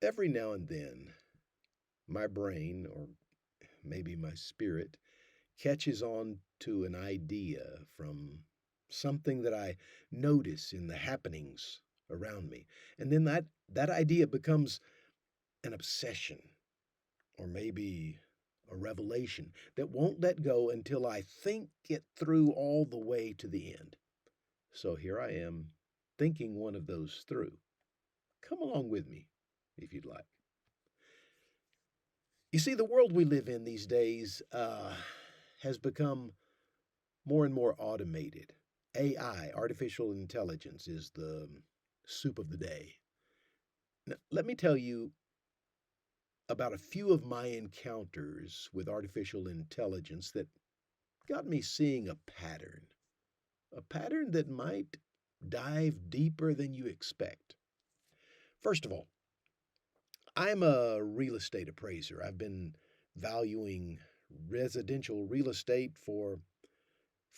Every now and then, my brain, or maybe my spirit, catches on to an idea from something that I notice in the happenings around me. And then that idea becomes an obsession or maybe a revelation that won't let go until I think it through all the way to the end. So here I am thinking one of those through. Come along with me if you'd like. You see, the world we live in these days has become more and more automated. AI, artificial intelligence, is the soup of the day. Now, let me tell you about a few of my encounters with artificial intelligence that got me seeing a pattern that might dive deeper than you expect. First of all, I'm a real estate appraiser. I've been valuing residential real estate for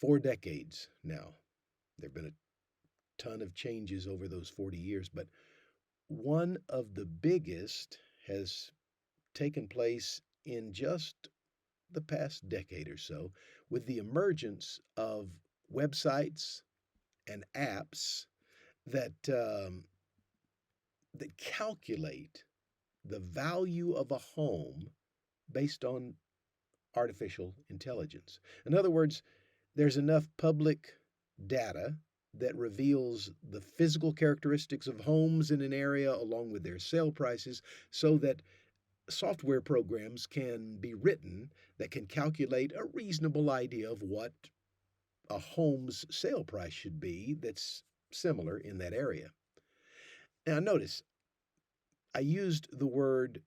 4 decades now. There have been a ton of changes over those 40 years, but one of the biggest has taken place in just the past decade or so with the emergence of websites and apps that that calculate the value of a home based on artificial intelligence. In other words, there's enough public data that reveals the physical characteristics of homes in an area along with their sale prices so that software programs can be written that can calculate a reasonable idea of what a home's sale price should be that's similar in that area. Now, notice I used the word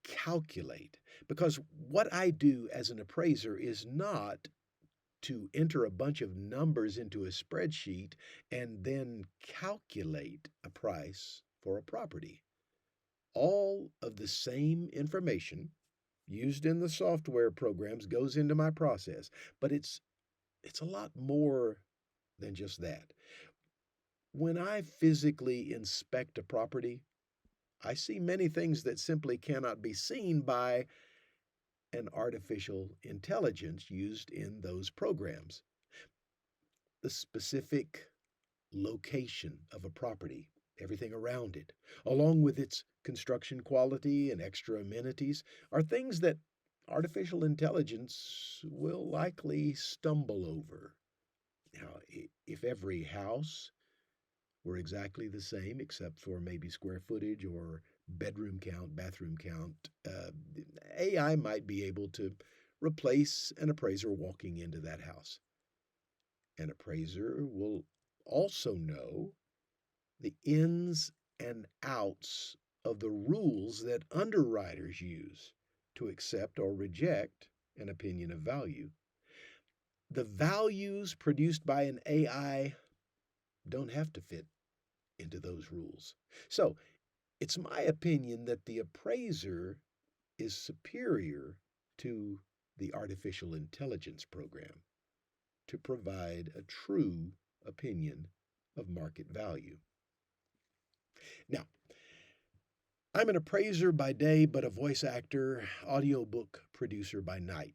calculate because what I do as an appraiser is not to enter a bunch of numbers into a spreadsheet and then calculate a price for a property. All of the same information used in the software programs goes into my process, but it's a lot more than just that. When I physically inspect a property, I see many things that simply cannot be seen by an artificial intelligence used in those programs. The specific location of a property, everything around it, along with its construction quality and extra amenities, are things that artificial intelligence will likely stumble over. Now, if every house were exactly the same, except for maybe square footage or bedroom count, bathroom count, AI might be able to replace an appraiser walking into that house. An appraiser will also know the ins and outs of the rules that underwriters use to accept or reject an opinion of value. The values produced by an AI don't have to fit into those rules. So, it's my opinion that the appraiser is superior to the artificial intelligence program to provide a true opinion of market value. Now, I'm an appraiser by day, but a voice actor, audiobook producer by night,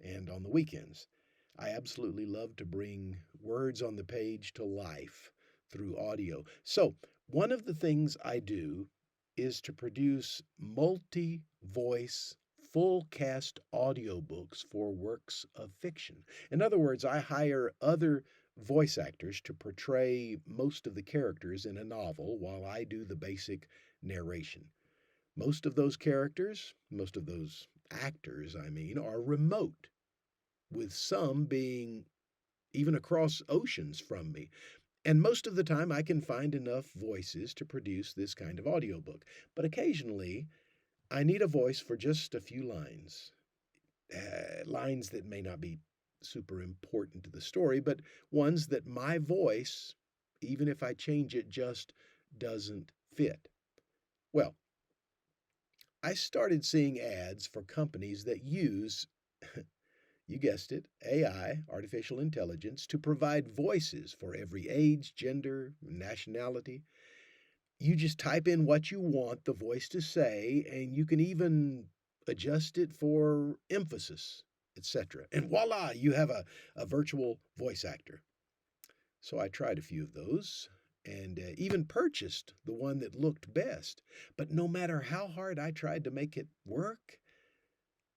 and on the weekends. I absolutely love to bring words on the page to life through audio. So, one of the things I do is to produce multi voice, full cast audiobooks for works of fiction. In other words, I hire other voice actors to portray most of the characters in a novel while I do the basic narration. Most of those characters, most of those actors, I mean, are remote, with some being even across oceans from me. And most of the time, I can find enough voices to produce this kind of audiobook. But occasionally, I need a voice for just a few lines, lines that may not be super important to the story, but ones that my voice, even if I change it, just doesn't fit. Well, I started seeing ads for companies that use, you guessed it, AI, artificial intelligence, to provide voices for every age, gender, nationality. You just type in what you want the voice to say, and you can even adjust it for emphasis, etc. And voila, you have a virtual voice actor. So I tried a few of those and even purchased the one that looked best. But no matter how hard I tried to make it work,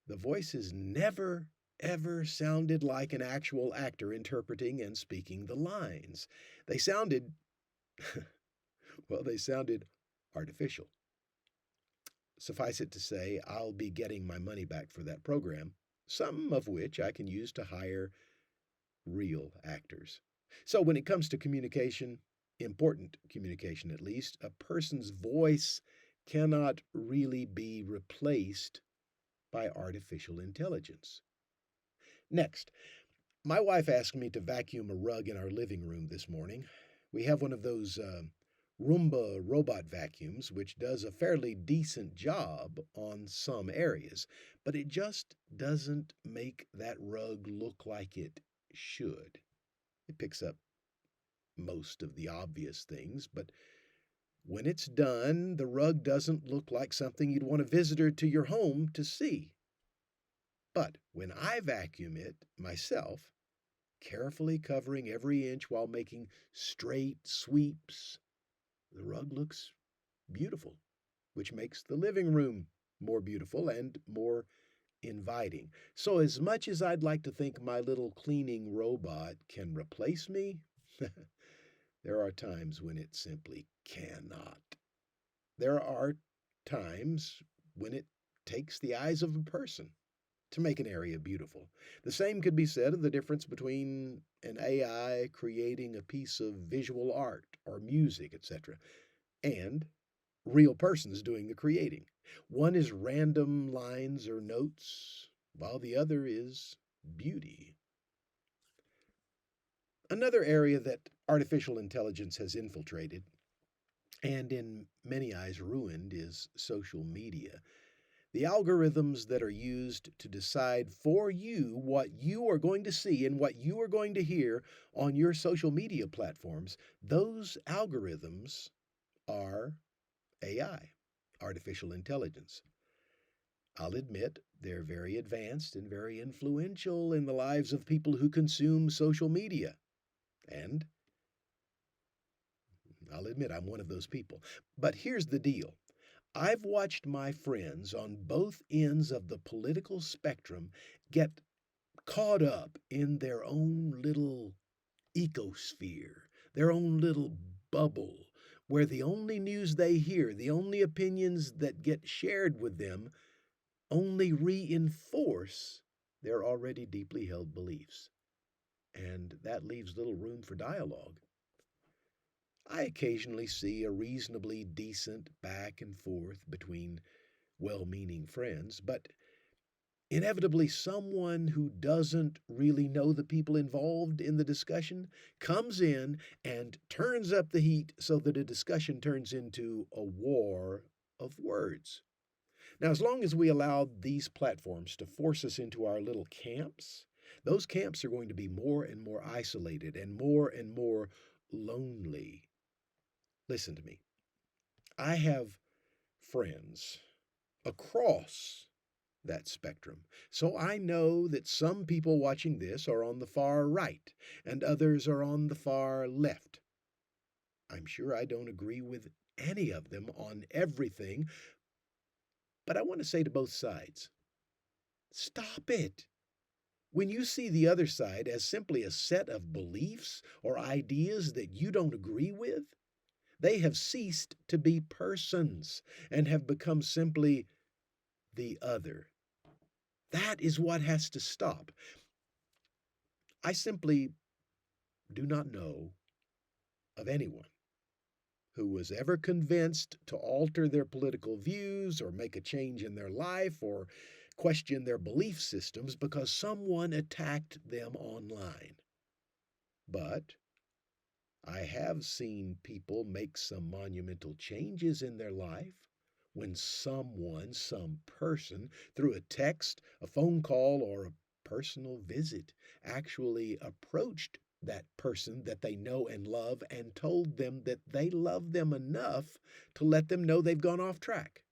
the voices never, ever sounded like an actual actor interpreting and speaking the lines. They sounded, well, they sounded artificial. Suffice it to say, I'll be getting my money back for that program, some of which I can use to hire real actors. So when it comes to communication, important communication at least, a person's voice cannot really be replaced by artificial intelligence. Next, my wife asked me to vacuum a rug in our living room this morning. We have one of those Roomba robot vacuums, which does a fairly decent job on some areas, but it just doesn't make that rug look like it should. It picks up most of the obvious things, but when it's done, the rug doesn't look like something you'd want a visitor to your home to see. But when I vacuum it myself, carefully covering every inch while making straight sweeps, the rug looks beautiful, which makes the living room more beautiful and more inviting. So, as much as I'd like to think my little cleaning robot can replace me, there are times when it simply cannot. There are times when it takes the eyes of a person to make an area beautiful. The same could be said of the difference between an AI creating a piece of visual art or music, etc., and real persons doing the creating. One is random lines or notes, while the other is beauty. Another area that artificial intelligence has infiltrated and in many eyes ruined is social media. The algorithms that are used to decide for you what you are going to see and what you are going to hear on your social media platforms, those algorithms are AI, artificial intelligence. I'll admit they're very advanced and very influential in the lives of people who consume social media. And I'll admit I'm one of those people. But here's the deal. I've watched my friends on both ends of the political spectrum get caught up in their own little ecosphere, their own little bubble, where the only news they hear, the only opinions that get shared with them, only reinforce their already deeply held beliefs. And that leaves little room for dialogue. I occasionally see a reasonably decent back and forth between well meaning friends, but inevitably someone who doesn't really know the people involved in the discussion comes in and turns up the heat so that a discussion turns into a war of words. Now, as long as we allow these platforms to force us into our little camps, those camps are going to be more and more isolated and more lonely. Listen to me. I have friends across that spectrum. So I know that some people watching this are on the far right and others are on the far left. I'm sure I don't agree with any of them on everything, but I want to say to both sides, stop it. When you see the other side as simply a set of beliefs or ideas that you don't agree with, they have ceased to be persons and have become simply the other. That is what has to stop. I simply do not know of anyone who was ever convinced to alter their political views or make a change in their life or question their belief systems because someone attacked them online. But I have seen people make some monumental changes in their life when someone, some person, through a text, a phone call, or a personal visit, actually approached that person that they know and love and told them that they love them enough to let them know they've gone off track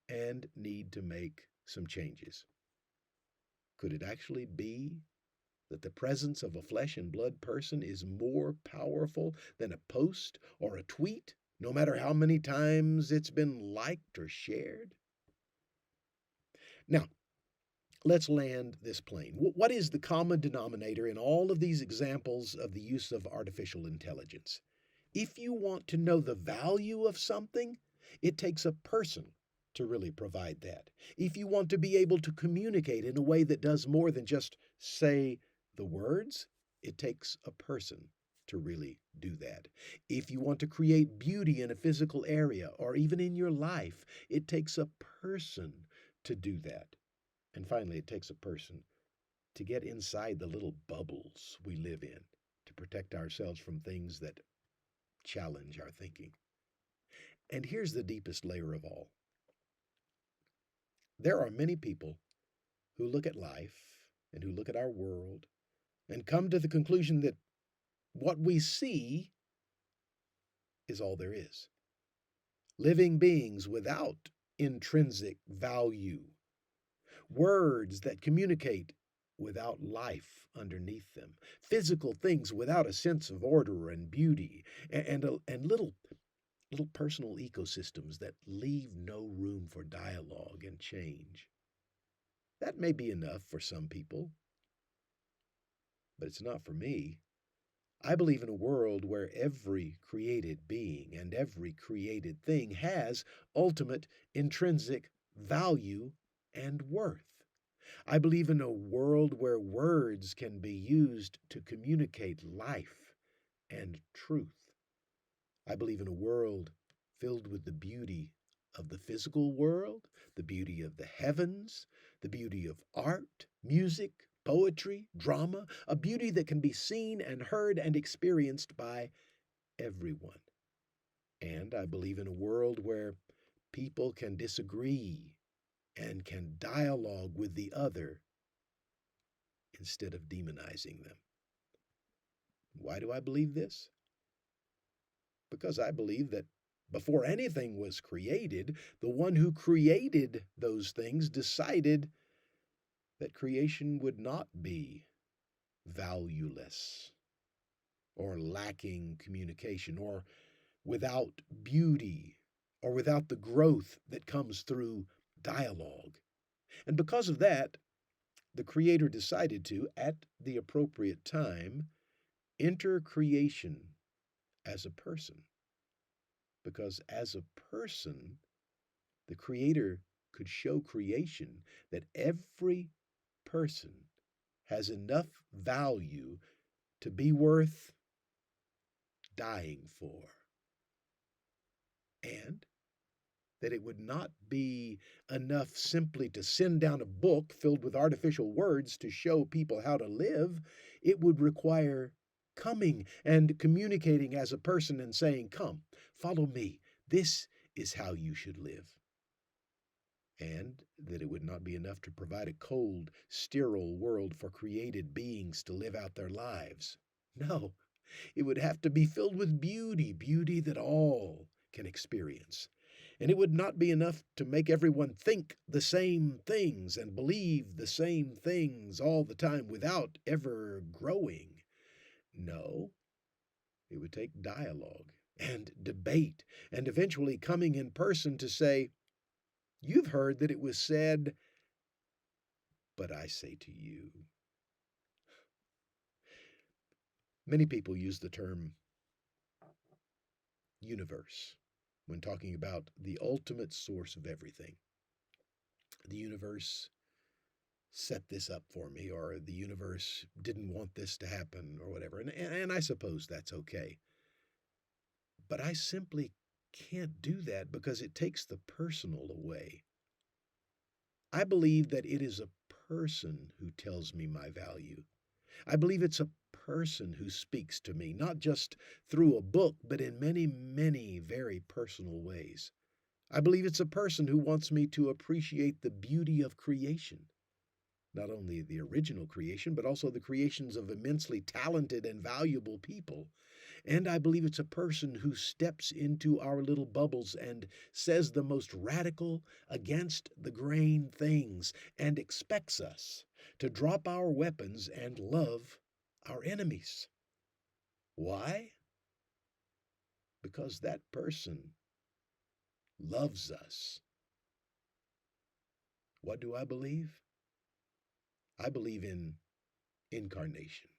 and need to make some changes. Could it actually be that the presence of a flesh and blood person is more powerful than a post or a tweet, no matter how many times it's been liked or shared? Now, let's land this plane. What is the common denominator in all of these examples of the use of artificial intelligence? If you want to know the value of something, it takes a person to really provide that. If you want to be able to communicate in a way that does more than just say the words, it takes a person to really do that. If you want to create beauty in a physical area or even in your life, it takes a person to do that. And finally, it takes a person to get inside the little bubbles we live in to protect ourselves from things that challenge our thinking. And here's the deepest layer of all. There are many people who look at life and who look at our world and come to the conclusion that what we see is all there is. Living beings without intrinsic value, words that communicate without life underneath them, physical things without a sense of order and beauty, and little personal ecosystems that leave no room for dialogue and change. That may be enough for some people, but it's not for me. I believe in a world where every created being and every created thing has ultimate intrinsic value and worth. I believe in a world where words can be used to communicate life and truth. I believe in a world filled with the beauty of the physical world, the beauty of the heavens, the beauty of art, music, poetry, drama, a beauty that can be seen and heard and experienced by everyone. And I believe in a world where people can disagree and can dialogue with the other instead of demonizing them. Why do I believe this? Because I believe that before anything was created, the one who created those things decided that creation would not be valueless or lacking communication or without beauty or without the growth that comes through dialogue. And because of that, the Creator decided to, at the appropriate time, enter creation as a person. Because as a person, the Creator could show creation that every person has enough value to be worth dying for, and that it would not be enough simply to send down a book filled with artificial words to show people how to live. It would require coming and communicating as a person and saying, "Come, follow me. This is how you should live." And that it would not be enough to provide a cold, sterile world for created beings to live out their lives. No, it would have to be filled with beauty, beauty that all can experience. And it would not be enough to make everyone think the same things and believe the same things all the time without ever growing. No, it would take dialogue and debate and eventually coming in person to say, "You've heard that it was said, but I say to you." Many people use the term universe when talking about the ultimate source of everything. The universe set this up for me, or the universe didn't want this to happen, or whatever. And I suppose that's okay. But I simply can't do that because it takes the personal away. I believe that it is a person who tells me my value. I believe it's a person who speaks to me, not just through a book, but in many, many very personal ways. I believe it's a person who wants me to appreciate the beauty of creation. not only the original creation, but also the creations of immensely talented and valuable people. And I believe it's a person who steps into our little bubbles and says the most radical, against the grain things and expects us to drop our weapons and love our enemies. Why? Because that person loves us. What do I believe? I believe in incarnation.